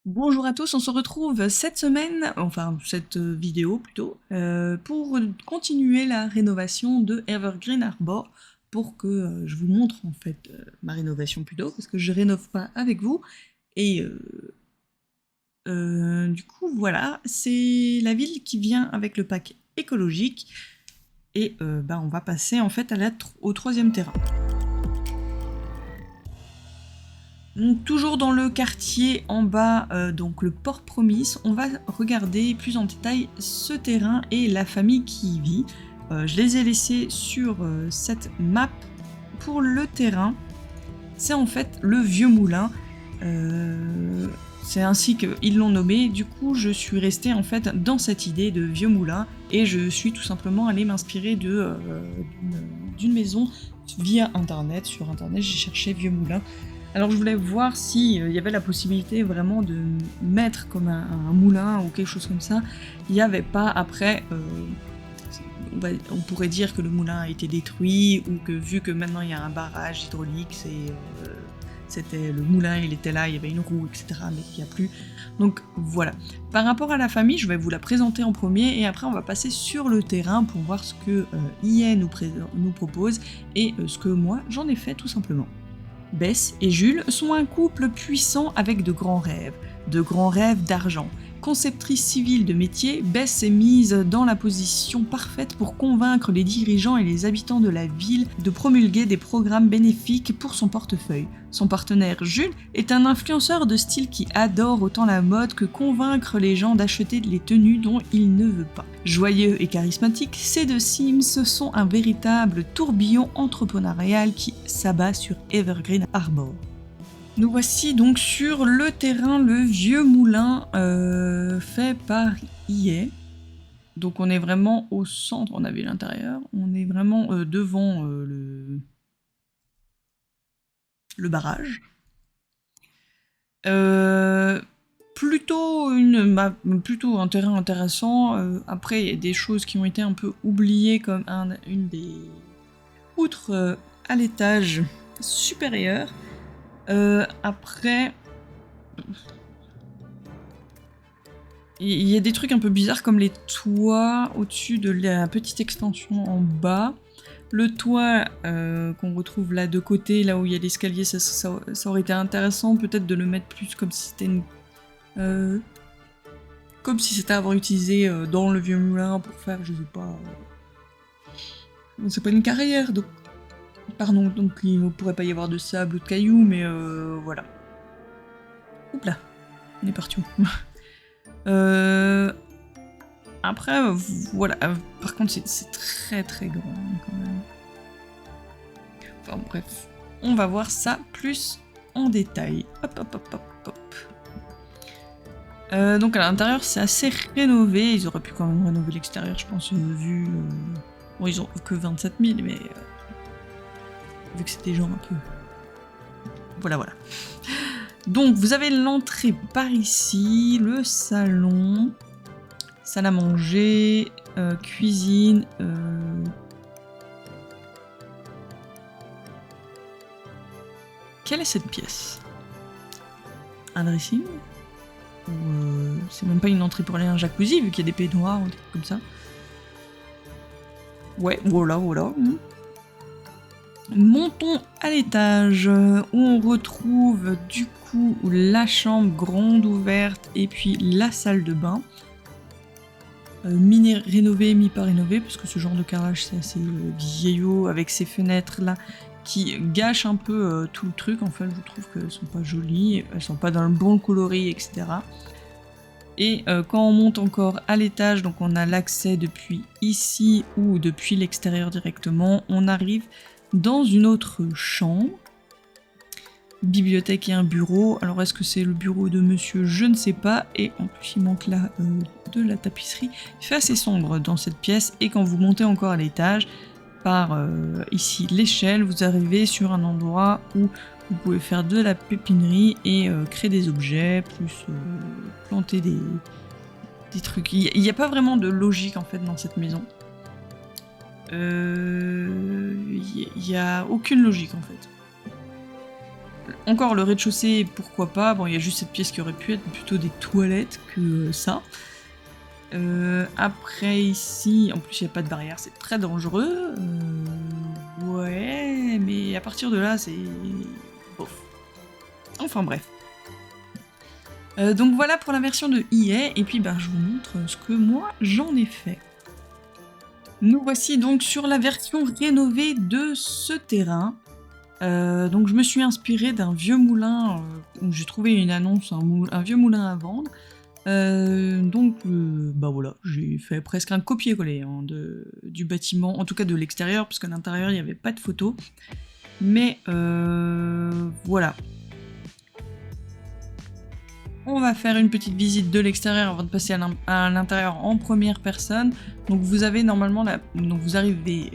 Bonjour à tous, on se retrouve cette semaine, enfin cette vidéo plutôt, pour continuer la rénovation de Evergreen Arbor, pour que je vous montre en fait ma rénovation plutôt, parce que je rénove pas avec vous, et du coup voilà, c'est la ville qui vient avec le pack écologique, et on va passer en fait au troisième terrain. Donc, toujours dans le quartier en bas, donc le Port Promise, on va regarder plus en détail ce terrain et la famille qui y vit. Je les ai laissés sur cette map pour le terrain. C'est en fait le vieux moulin. C'est ainsi qu'ils l'ont nommé. Du coup, je suis restée en fait dans cette idée de vieux moulin et je suis tout simplement allée m'inspirer d'une maison via internet. Sur internet, j'ai cherché vieux moulin. Alors je voulais voir s'il y avait la possibilité vraiment de mettre comme un moulin ou quelque chose comme ça. Il n'y avait pas. Après, on pourrait dire que le moulin a été détruit ou que vu que maintenant il y a un barrage hydraulique, c'était le moulin, il était là, il y avait une roue, etc. Mais il n'y a plus. Donc voilà. Par rapport à la famille, je vais vous la présenter en premier et après on va passer sur le terrain pour voir ce que IE nous propose et ce que moi j'en ai fait tout simplement. Bess et Jules sont un couple puissant avec de grands rêves d'argent. Conceptrice civile de métier, Bess s'est mise dans la position parfaite pour convaincre les dirigeants et les habitants de la ville de promulguer des programmes bénéfiques pour son portefeuille. Son partenaire Jules est un influenceur de style qui adore autant la mode que convaincre les gens d'acheter les tenues dont il ne veut pas. Joyeux et charismatiques, ces deux Sims sont un véritable tourbillon entrepreneurial qui s'abat sur Evergreen Arbor. Nous voici donc sur le terrain, le vieux moulin fait par IE. Donc on est vraiment au centre, on a vu l'intérieur, on est vraiment devant le barrage. Plutôt un terrain intéressant. Après, il y a des choses qui ont été un peu oubliées, comme une des poutres à l'étage supérieur. Après, il y a des trucs un peu bizarres comme les toits au-dessus de la petite extension en bas. Le toit qu'on retrouve là de côté, là où il y a l'escalier, ça aurait été intéressant peut-être de le mettre plus comme si c'était à avoir utilisé dans le vieux moulin pour faire, je sais pas... c'est pas une carrière, donc... Pardon, donc il ne pourrait pas y avoir de sable ou de cailloux, mais voilà. Oups là, on est parti où Après, voilà. Par contre, c'est très très grand quand même. Enfin bref, on va voir ça plus en détail. Hop hop hop hop hop. Donc à l'intérieur, c'est assez rénové. Ils auraient pu quand même rénover l'extérieur, je pense, vu... Bon, ils ont que 27 000, mais... vu que c'est des gens un peu... Voilà. Donc, vous avez l'entrée par ici, le salon, salle à manger, cuisine... Quelle est cette pièce? Un dressing? Ou c'est même pas une entrée pour aller à un jacuzzi, vu qu'il y a des peignoirs ou des trucs comme ça. Ouais, voilà. Montons à l'étage, où on retrouve du coup la chambre grande ouverte et puis la salle de bain. Mi-rénové, mi-pas rénové, parce que ce genre de carrelage c'est assez vieillot, avec ces fenêtres là qui gâchent un peu tout le truc. En fait, je trouve qu'elles sont pas jolies, elles sont pas dans le bon coloris, etc. Et quand on monte encore à l'étage, donc on a l'accès depuis ici ou depuis l'extérieur directement, on arrive dans une autre chambre. Bibliothèque et un bureau. Alors est-ce que c'est le bureau de monsieur? Je ne sais pas. Et en plus il manque là de la tapisserie. Il fait assez sombre dans cette pièce. Et quand vous montez encore à l'étage, par ici l'échelle, vous arrivez sur un endroit où vous pouvez faire de la pépinerie et créer des objets, plus planter des trucs. Il n'y a pas vraiment de logique en fait dans cette maison. Il n'y a aucune logique en fait. Encore le rez-de-chaussée, pourquoi pas. Bon, il y a juste cette pièce qui aurait pu être plutôt des toilettes que ça. Après ici, en plus il n'y a pas de barrière, c'est très dangereux. Ouais, mais à partir de là, c'est... bof. Enfin bref. Donc voilà pour la version de EA, et puis je vous montre ce que moi j'en ai fait. Nous voici donc sur la version rénovée de ce terrain. Donc je me suis inspirée d'un vieux moulin, où j'ai trouvé une annonce, un vieux moulin à vendre. Voilà, j'ai fait presque un copier-coller du bâtiment, en tout cas de l'extérieur, parce qu'à l'intérieur il n'y avait pas de photos. Mais voilà. On va faire une petite visite de l'extérieur avant de passer à l'intérieur en première personne. Donc vous avez normalement vous arrivez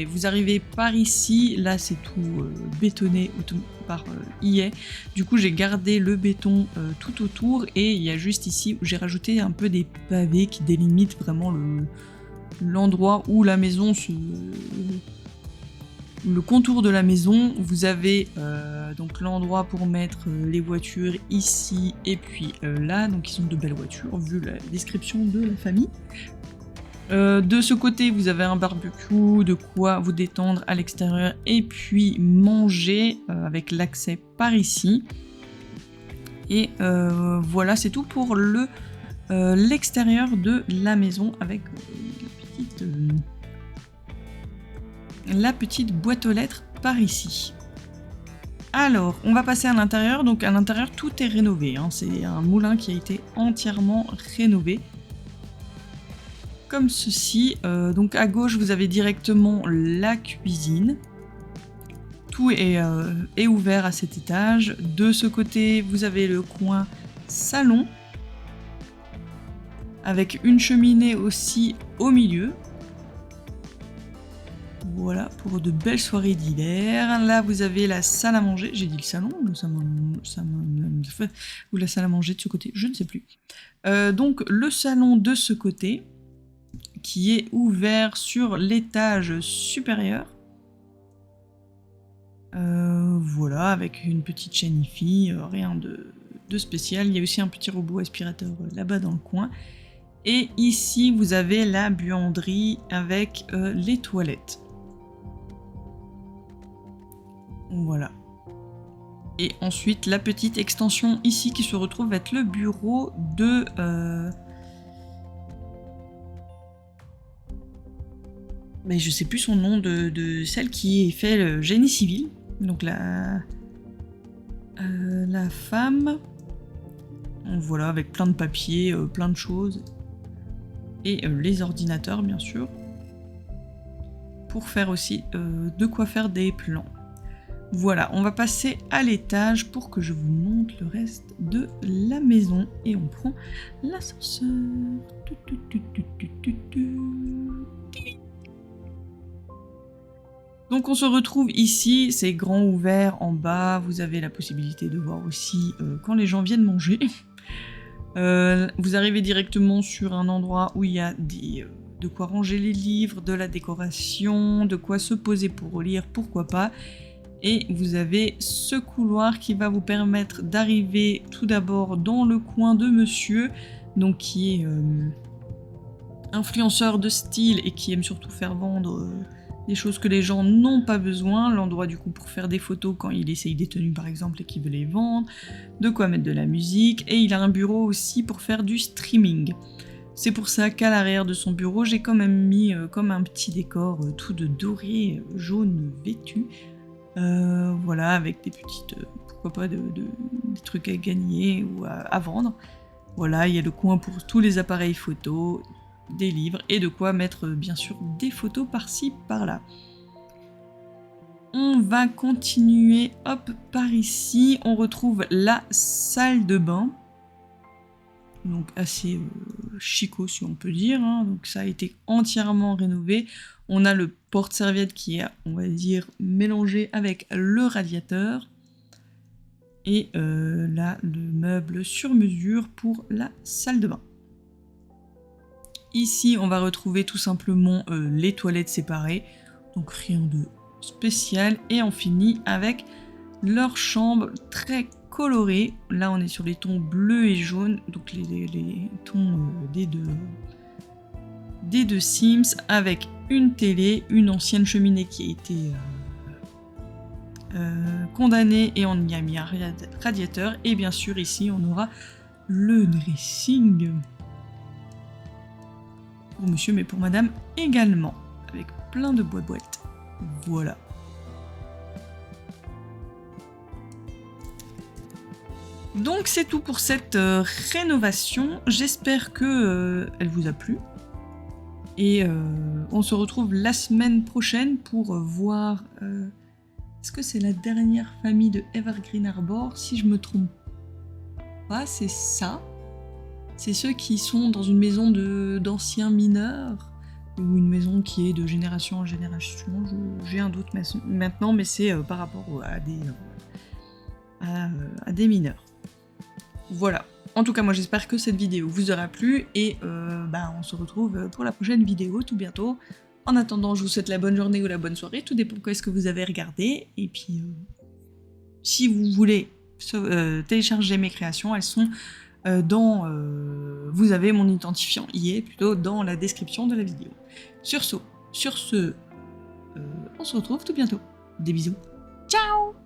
vous arrivez par ici. Là c'est tout bétonné par EA. Du coup j'ai gardé le béton tout autour, et il y a juste ici où j'ai rajouté un peu des pavés qui délimitent vraiment l'endroit où la maison le contour de la maison. Vous avez donc l'endroit pour mettre les voitures ici et puis là, donc ils sont de belles voitures vu la description de la famille. De ce côté vous avez un barbecue, de quoi vous détendre à l'extérieur et puis manger avec l'accès par ici. Et voilà, c'est tout pour l'extérieur de la maison avec la petite boîte aux lettres par ici. Alors, on va passer à l'intérieur. Donc à l'intérieur, tout est rénové. C'est un moulin qui a été entièrement rénové. Comme ceci. Donc à gauche, vous avez directement la cuisine. Tout est ouvert à cet étage. De ce côté, vous avez le coin salon. Avec une cheminée aussi au milieu. Voilà, pour de belles soirées d'hiver. Là, vous avez la salle à manger. J'ai dit le salon ou la salle à manger de ce côté, je ne sais plus. Donc, le salon de ce côté, qui est ouvert sur l'étage supérieur. Voilà, avec une petite chaîne hi-fi, rien de spécial. Il y a aussi un petit robot aspirateur là-bas dans le coin. Et ici, vous avez la buanderie avec les toilettes. Voilà. Et ensuite, la petite extension ici qui se retrouve être le bureau de... Mais je sais plus son nom, de celle qui fait le génie civil. Donc la femme. Voilà, avec plein de papiers, plein de choses. Et les ordinateurs, bien sûr. Pour faire aussi de quoi faire des plans. Voilà, on va passer à l'étage pour que je vous montre le reste de la maison. Et on prend l'ascenseur. Donc on se retrouve ici, c'est grand ouvert en bas. Vous avez la possibilité de voir aussi quand les gens viennent manger. Vous arrivez directement sur un endroit où il y a de quoi ranger les livres, de la décoration, de quoi se poser pour lire, pourquoi pas. Et vous avez ce couloir qui va vous permettre d'arriver tout d'abord dans le coin de monsieur, donc qui est influenceur de style et qui aime surtout faire vendre des choses que les gens n'ont pas besoin. L'endroit du coup pour faire des photos quand il essaye des tenues par exemple et qu'il veut les vendre, de quoi mettre de la musique, et il a un bureau aussi pour faire du streaming. C'est pour ça qu'à l'arrière de son bureau, j'ai quand même mis comme un petit décor tout de doré jaune vêtu. Voilà, avec des petites, pourquoi pas, des trucs à gagner ou à vendre. Voilà, il y a le coin pour tous les appareils photos, des livres, et de quoi mettre bien sûr des photos par-ci, par-là. On va continuer, hop, par ici, on retrouve la salle de bain. Donc assez chico si on peut dire, hein. Donc ça a été entièrement rénové. On a le porte-serviette qui est, on va dire, mélangé avec le radiateur. Et là, le meuble sur mesure pour la salle de bain. Ici, on va retrouver tout simplement les toilettes séparées. Donc rien de spécial. Et on finit avec leur chambre très colorée. Là, on est sur les tons bleus et jaunes, donc les tons des deux Sims, avec une télé, une ancienne cheminée qui a été condamnée et on y a mis un radiateur. Et bien sûr, ici, on aura le dressing. Pour monsieur, mais pour madame également, avec plein de boîtes. Voilà. Donc c'est tout pour cette rénovation. J'espère que elle vous a plu. Et on se retrouve la semaine prochaine pour voir... est-ce que c'est la dernière famille de Evergreen Arbor? Si je me trompe pas, c'est ça. C'est ceux qui sont dans une maison d'anciens mineurs, ou une maison qui est de génération en génération. J'ai un doute maintenant, mais c'est par rapport à des mineurs. Voilà. En tout cas, moi j'espère que cette vidéo vous aura plu, et on se retrouve pour la prochaine vidéo tout bientôt. En attendant, je vous souhaite la bonne journée ou la bonne soirée, tout dépend de ce que vous avez regardé. Et puis, si vous voulez télécharger mes créations, elles sont vous avez mon identifiant, y est plutôt dans la description de la vidéo. Sur ce, on se retrouve tout bientôt. Des bisous. Ciao!